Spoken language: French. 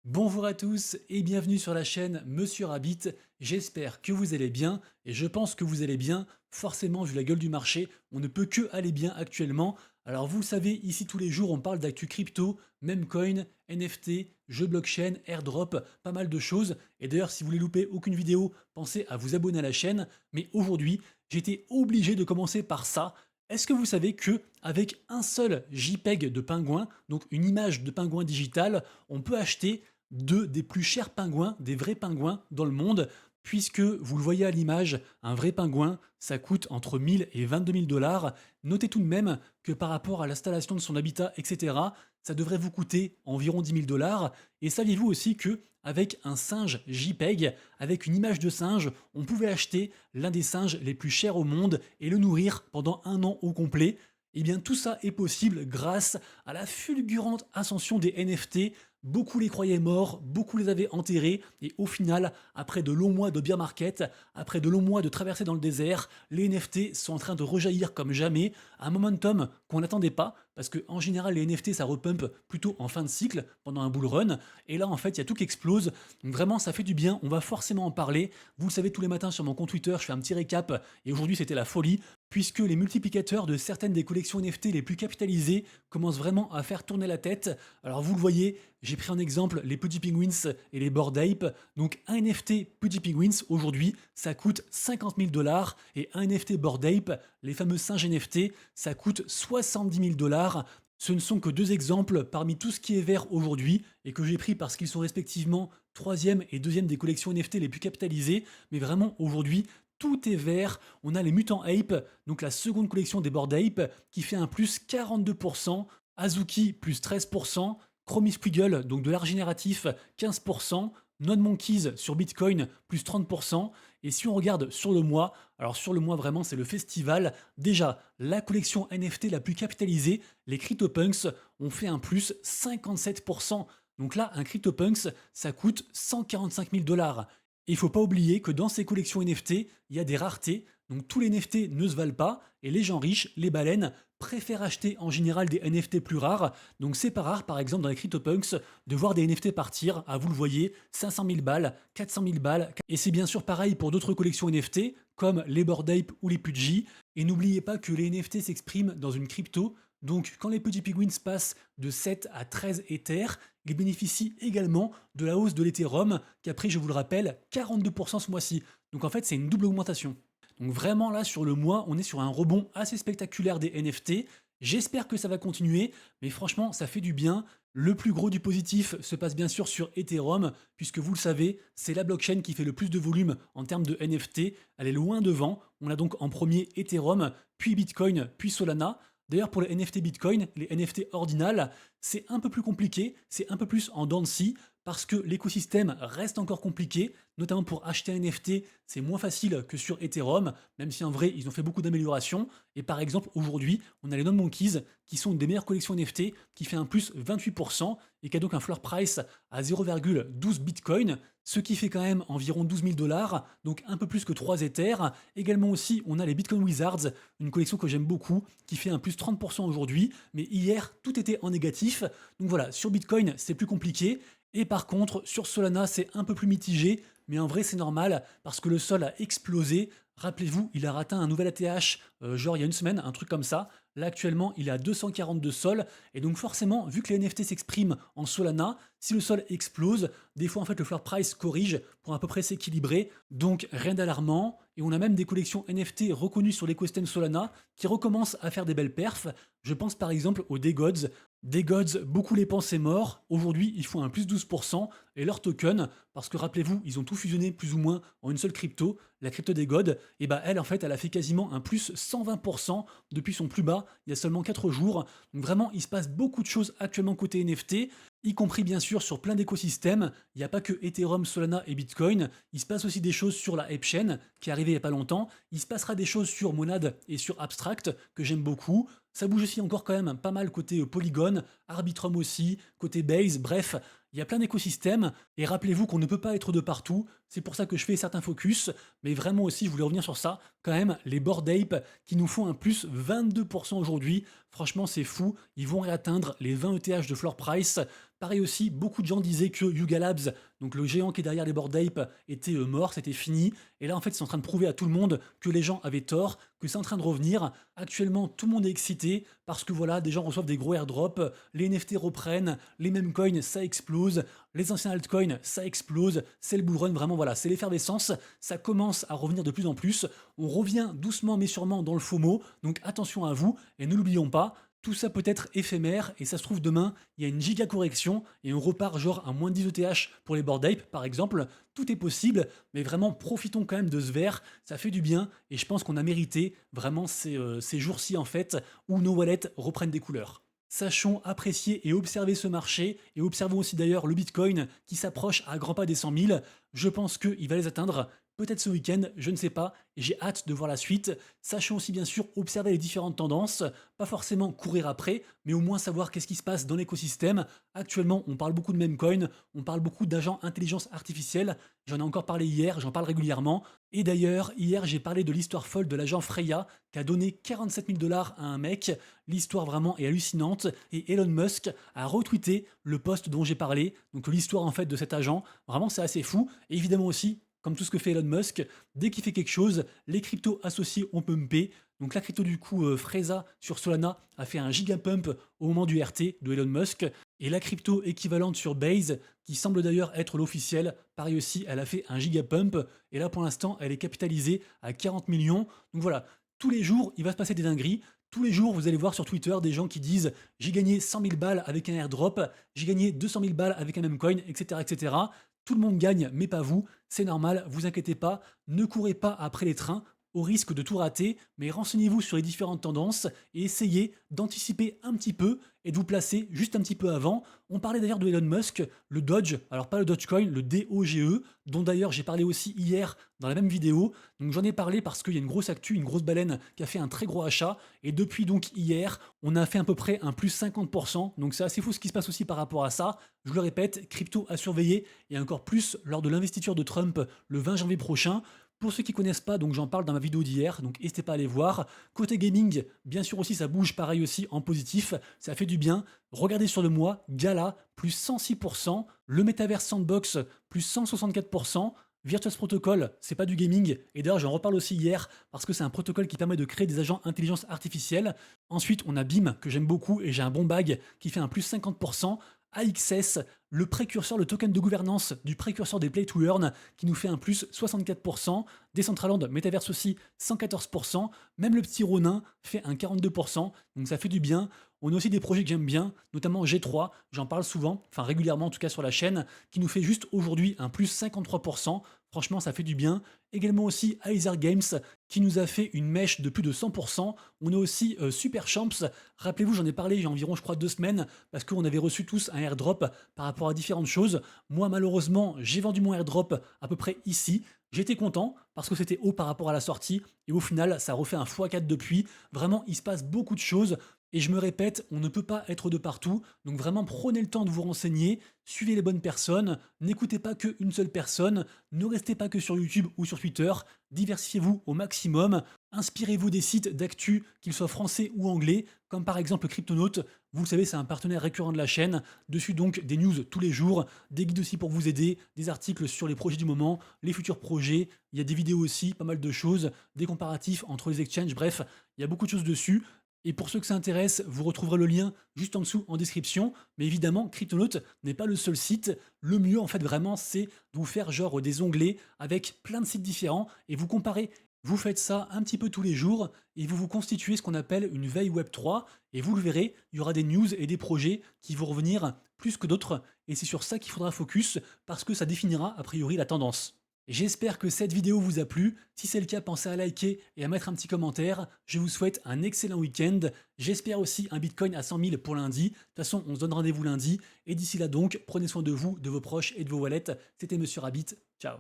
Bonjour à tous et bienvenue sur la chaîne Monsieur Rabbit. J'espère que vous allez bien et je pense que vous allez bien. Forcément, vu la gueule du marché, on ne peut que aller bien actuellement. Alors vous le savez, ici tous les jours on parle d'actu crypto, meme coin, NFT, jeux blockchain, airdrop, pas mal de choses. Et d'ailleurs, si vous voulez louper aucune vidéo, pensez à vous abonner à la chaîne. Mais aujourd'hui, j'étais obligé de commencer par ça. Est-ce que vous savez que avec un seul JPEG de pingouin, donc une image de pingouin digital, on peut acheter deux des plus chers pingouins, des vrais pingouins dans le monde, puisque vous le voyez à l'image, un vrai pingouin, ça coûte entre 1000 et 22 000 dollars. Notez tout de même que par rapport à l'installation de son habitat, etc., ça devrait vous coûter environ 10 000 dollars. Et saviez-vous aussi que avec un singe JPEG, avec une image de singe, on pouvait acheter l'un des singes les plus chers au monde et le nourrir pendant un an au complet. Eh bien tout ça est possible grâce à la fulgurante ascension des NFT. Beaucoup les croyaient morts, beaucoup les avaient enterrés, et au final, après de longs mois de bear market, après de longs mois de traversée dans le désert, les NFT sont en train de rejaillir comme jamais, un momentum qu'on n'attendait pas, parce que en général les NFT ça repump plutôt en fin de cycle, pendant un bull run, et là en fait il y a tout qui explose, donc vraiment ça fait du bien, on va forcément en parler. Vous le savez, tous les matins sur mon compte Twitter, je fais un petit récap, et aujourd'hui c'était la folie, puisque les multiplicateurs de certaines des collections NFT les plus capitalisées commencent vraiment à faire tourner la tête. Alors vous le voyez, j'ai pris en exemple les Pudgy Penguins et les Bored Ape. Donc un NFT Pudgy Penguins aujourd'hui, ça coûte 50 000 dollars, et un NFT Bored Ape, les fameux singes NFT, ça coûte 70 000 dollars. Ce ne sont que deux exemples parmi tout ce qui est vert aujourd'hui et que j'ai pris parce qu'ils sont respectivement troisième et deuxième des collections NFT les plus capitalisées. Mais vraiment aujourd'hui, tout est vert. On a les Mutant Ape, donc la seconde collection des Bored Ape, qui fait un plus 42%, Azuki plus 13%, Chromie Squiggle, donc de l'art génératif, 15%, Non Monkeys sur Bitcoin, plus 30%. Et si on regarde sur le mois, alors sur le mois vraiment c'est le festival. Déjà, la collection NFT la plus capitalisée, les CryptoPunks, ont fait un plus 57%. Donc là, un CryptoPunks, ça coûte 145 000 dollars. Et il faut pas oublier que dans ces collections NFT, il y a des raretés, donc tous les NFT ne se valent pas, et les gens riches, les baleines, préfèrent acheter en général des NFT plus rares, donc c'est pas rare par exemple dans les CryptoPunks de voir des NFT partir à, vous le voyez, 500 000 balles, 400 000 balles, et c'est bien sûr pareil pour d'autres collections NFT, comme les Bored Ape ou les Pudgy, et n'oubliez pas que les NFT s'expriment dans une crypto, donc quand les Pudgy Penguins passent de 7 à 13 Ethers, ils bénéficient également de la hausse de l'Ethereum, qui a pris, je vous le rappelle, 42% ce mois-ci. Donc en fait, c'est une double augmentation. Donc vraiment là, sur le mois, on est sur un rebond assez spectaculaire des NFT. J'espère que ça va continuer, mais franchement, ça fait du bien. Le plus gros du positif se passe bien sûr sur Ethereum, puisque vous le savez, c'est la blockchain qui fait le plus de volume en termes de NFT. Elle est loin devant. On a donc en premier Ethereum, puis Bitcoin, puis Solana. D'ailleurs, pour les NFT Bitcoin, les NFT ordinal, c'est un peu plus compliqué, c'est un peu plus en dents de scie, parce que l'écosystème reste encore compliqué, notamment pour acheter un NFT, c'est moins facile que sur Ethereum, même si en vrai, ils ont fait beaucoup d'améliorations. Et par exemple, aujourd'hui, on a les Non-Monkeys, qui sont une des meilleures collections NFT, qui fait un plus 28%, et qui a donc un floor price à 0,12 Bitcoin, ce qui fait quand même environ 12 000 dollars, donc un peu plus que 3 Ethers. Également aussi, on a les Bitcoin Wizards, une collection que j'aime beaucoup, qui fait un plus 30% aujourd'hui, mais hier, tout était en négatif. Donc voilà, sur Bitcoin, c'est plus compliqué. Et par contre, sur Solana, c'est un peu plus mitigé, mais en vrai, c'est normal, parce que le sol a explosé. Rappelez-vous, il a atteint un nouvel ATH, genre il y a une semaine, un truc comme ça. Là, actuellement, il est à 242 sols. Et donc, forcément, vu que les NFT s'expriment en Solana, si le sol explose, des fois, en fait, le floor price corrige pour à peu près s'équilibrer. Donc, rien d'alarmant. Et on a même des collections NFT reconnues sur l'écosystème Solana qui recommencent à faire des belles perfs. Je pense par exemple aux DayGods. DayGods, beaucoup les pensaient morts. Aujourd'hui, ils font un plus 12%. Et leur token, parce que rappelez-vous, ils ont tout fusionné plus ou moins en une seule crypto, la crypto DayGod, et bah elle, en fait, elle a fait quasiment un plus 120% depuis son plus bas, il y a seulement 4 jours. Donc vraiment, il se passe beaucoup de choses actuellement côté NFT, y compris bien sûr sur plein d'écosystèmes. Il n'y a pas que Ethereum, Solana et Bitcoin. Il se passe aussi des choses sur la Ape Chain, qui est arrivée il n'y a pas longtemps. Il se passera des choses sur Monad et sur Abstract, que j'aime beaucoup. Ça bouge aussi encore quand même pas mal côté Polygon, Arbitrum aussi, côté Base, bref, il y a plein d'écosystèmes, et rappelez-vous qu'on ne peut pas être de partout, c'est pour ça que je fais certains focus, mais vraiment aussi, je voulais revenir sur ça, quand même, les Bored Ape qui nous font un plus 22% aujourd'hui, franchement c'est fou, ils vont réatteindre les 20 ETH de floor price, Pareil aussi, beaucoup de gens disaient que Yuga Labs, donc le géant qui est derrière les Bored Ape, était mort, c'était fini. Et là, en fait, c'est en train de prouver à tout le monde que les gens avaient tort, que c'est en train de revenir. Actuellement, tout le monde est excité parce que voilà, des gens reçoivent des gros airdrops, les NFT reprennent, les meme coins, ça explose, les anciens altcoins, ça explose, c'est le bull run, vraiment voilà, c'est l'effervescence, ça commence à revenir de plus en plus. On revient doucement mais sûrement dans le FOMO, donc attention à vous et ne l'oublions pas. Tout ça peut être éphémère et ça se trouve demain, il y a une giga correction et on repart genre à moins 10 ETH pour les Bored Ape par exemple. Tout est possible, mais vraiment profitons quand même de ce verre, ça fait du bien et je pense qu'on a mérité vraiment ces jours-ci en fait où nos wallets reprennent des couleurs. Sachons apprécier et observer ce marché et observons aussi d'ailleurs le Bitcoin qui s'approche à grands pas des 100 000. Je pense qu'il va les atteindre. Peut-être ce week-end, je ne sais pas, et j'ai hâte de voir la suite. Sachons aussi bien sûr observer les différentes tendances, pas forcément courir après, mais au moins savoir qu'est-ce qui se passe dans l'écosystème. Actuellement, on parle beaucoup de meme coin, on parle beaucoup d'agents intelligence artificielle, j'en ai encore parlé hier, j'en parle régulièrement. Et d'ailleurs, hier j'ai parlé de l'histoire folle de l'agent Freya, qui a donné 47 000 $ à un mec. L'histoire vraiment est hallucinante, et Elon Musk a retweeté le post dont j'ai parlé, donc l'histoire en fait de cet agent. Vraiment c'est assez fou, et évidemment aussi, comme tout ce que fait Elon Musk, dès qu'il fait quelque chose, les cryptos associés ont pumpé. Donc la crypto du coup Freza sur Solana a fait un giga pump au moment du RT de Elon Musk. Et la crypto équivalente sur Base, qui semble d'ailleurs être l'officiel, pareil aussi, elle a fait un giga pump. Et là pour l'instant, elle est capitalisée à 40 millions. Donc voilà, tous les jours, il va se passer des dingueries. Tous les jours, vous allez voir sur Twitter des gens qui disent j'ai gagné 100 000 balles avec un airdrop, j'ai gagné 200 000 balles avec un memecoin, etc., etc. Tout le monde gagne, mais pas vous. C'est normal, vous inquiétez pas. Ne courez pas après les trains au risque de tout rater, mais renseignez-vous sur les différentes tendances et essayez d'anticiper un petit peu et de vous placer juste un petit peu avant. On parlait d'ailleurs de Elon Musk, le Doge, alors pas le Dogecoin, le DOGE, dont d'ailleurs j'ai parlé aussi hier dans la même vidéo. Donc j'en ai parlé parce qu'il y a une grosse actu, une grosse baleine qui a fait un très gros achat. Et depuis donc hier, on a fait à peu près un plus 50%. Donc c'est assez fou ce qui se passe aussi par rapport à ça. Je le répète, crypto à surveiller et encore plus lors de l'investiture de Trump le 20 janvier prochain. Pour ceux qui connaissent pas, donc j'en parle dans ma vidéo d'hier, donc n'hésitez pas à aller voir. Côté gaming, bien sûr aussi ça bouge pareil aussi en positif, ça fait du bien. Regardez sur le mois, Gala plus 106%, le Metaverse Sandbox plus 164%, Virtuous Protocol, c'est pas du gaming, et d'ailleurs j'en reparle aussi hier parce que c'est un protocole qui permet de créer des agents intelligence artificielle. Ensuite on a BIM que j'aime beaucoup et j'ai un bon bag qui fait un plus 50%. AXS, le précurseur, le token de gouvernance du précurseur des Play to Earn, qui nous fait un plus 64%, Decentraland Metaverse aussi 114%, même le petit Ronin fait un 42%, donc ça fait du bien. On a aussi des projets que j'aime bien, notamment G3, j'en parle souvent, enfin régulièrement en tout cas sur la chaîne, qui nous fait juste aujourd'hui un plus 53%. Franchement, ça fait du bien. Également aussi Heiser Games, qui nous a fait une mèche de plus de 100%. On a aussi Super Champs. Rappelez-vous, j'en ai parlé il y a environ, je crois, 2 semaines, parce qu'on avait reçu tous un airdrop par rapport à différentes choses. Moi, malheureusement, j'ai vendu mon airdrop à peu près ici. J'étais content parce que c'était haut par rapport à la sortie. Et au final, ça a refait un x4 depuis. Vraiment, il se passe beaucoup de choses. Et je me répète, on ne peut pas être de partout, donc vraiment prenez le temps de vous renseigner, suivez les bonnes personnes, n'écoutez pas qu'une seule personne, ne restez pas que sur YouTube ou sur Twitter, diversifiez-vous au maximum, inspirez-vous des sites d'actu, qu'ils soient français ou anglais, comme par exemple Cryptonaut, vous le savez c'est un partenaire récurrent de la chaîne, dessus donc des news tous les jours, des guides aussi pour vous aider, des articles sur les projets du moment, les futurs projets, il y a des vidéos aussi, pas mal de choses, des comparatifs entre les exchanges, bref, il y a beaucoup de choses dessus. Et pour ceux que ça intéresse, vous retrouverez le lien juste en dessous en description. Mais évidemment, Cryptonaut n'est pas le seul site. Le mieux, en fait, vraiment, c'est de vous faire genre des onglets avec plein de sites différents et vous comparez. Vous faites ça un petit peu tous les jours et vous vous constituez ce qu'on appelle une veille Web3 et vous le verrez, il y aura des news et des projets qui vont revenir plus que d'autres et c'est sur ça qu'il faudra focus parce que ça définira a priori la tendance. J'espère que cette vidéo vous a plu. Si c'est le cas, pensez à liker et à mettre un petit commentaire. Je vous souhaite un excellent week-end. J'espère aussi un Bitcoin à 100 000 pour lundi. De toute façon, on se donne rendez-vous lundi. Et d'ici là donc, prenez soin de vous, de vos proches et de vos wallets. C'était Monsieur Rabbit. Ciao.